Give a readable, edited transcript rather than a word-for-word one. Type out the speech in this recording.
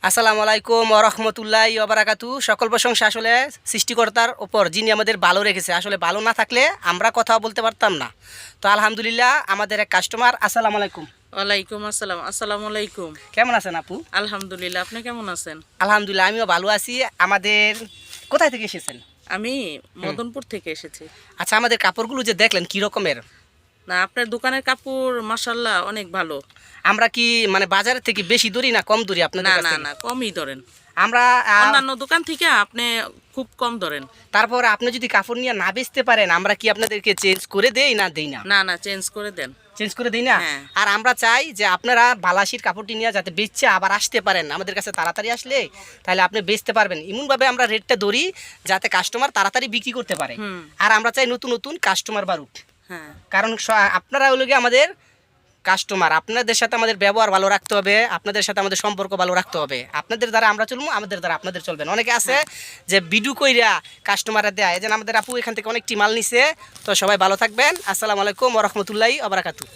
আসসালামু আলাইকুম ওয়া রাহমাতুল্লাহি ওয়া বারাকাতু। সকল প্রশংসা আসলে সৃষ্টিকর্তার উপর, যিনি আমাদের ভালো রেখেছে। আসলে ভালো না থাকলে আমরা কথা বলতে পারতাম না। তো আলহামদুলিল্লাহ, আমাদের এক কাস্টমার। আসসালামু আলাইকুম। ওয়ালাইকুম আসসালাম। আসসালামু আলাইকুম। কেমন আছেন আপু? আলহামদুলিল্লাহ, আপনি কেমন আছেন? আলহামদুলিল্লাহ, আমিও ভালো আছি। আমাদের কোথায় থেকে এসেছেন? আমি মদনপুর থেকে এসেছি। আচ্ছা, আমাদের কাপড়গুলো যে দেখলেন কি রকমের? না, আপনার দোকানের কাপড় মাশাআল্লাহ অনেক ভালো। আমরা কি মানে বাজারের থেকে বেশি দূরি না কম দূরি আপনাদের না কাছ না থেকে? না, কমই ধরেন। আমরা অন্যান্য দোকান থেকে আপনি খুব কম ধরেন। তারপর আপনি যদি কাপড় নিয়ে না বেচতে পারেন, আমরা কি আপনাদেরকে চেঞ্জ করে দেই না দেই না? না না, চেঞ্জ করে দেন। চেঞ্জ করে দিই না। হ্যাঁ। আর আমরা চাই যে আপনারা বালাসির কাপড়টি নিয়ে যাতে বেচছে আবার আসতে পারেন আমাদের কাছে তাড়াতাড়ি আসলে, তাহলে আপনি বেচতে পারবেন। এমনভাবে আমরা রেটটা ধরি যাতে কাস্টমার তাড়াতাড়ি বিক্রি করতে পারে। আর আমরা চাই নতুন নতুন কাস্টমার বাড়ুক। হ্যাঁ। কারণ আপনারা হলো গিয়ে আমাদের কাস্টমার। আপনাদের সাথে আমাদের ব্যবহার ভালো রাখতে হবে, আপনাদের সাথে আমাদের সম্পর্ক ভালো রাখতে হবে। আপনাদের দ্বারা আমরা চলবো, আমাদের দ্বারা আপনাদের চলবেন। অনেকে আছে যে ভিডিও কইরা কাস্টমাররা দেয়। এই যে আমাদের আপু এখান থেকে অনেকটি মাল নিছে। তো সবাই ভালো থাকবেন। আসসালামু আলাইকুম ওয়া রাহমাতুল্লাহি ওয়া বারাকাতুহু।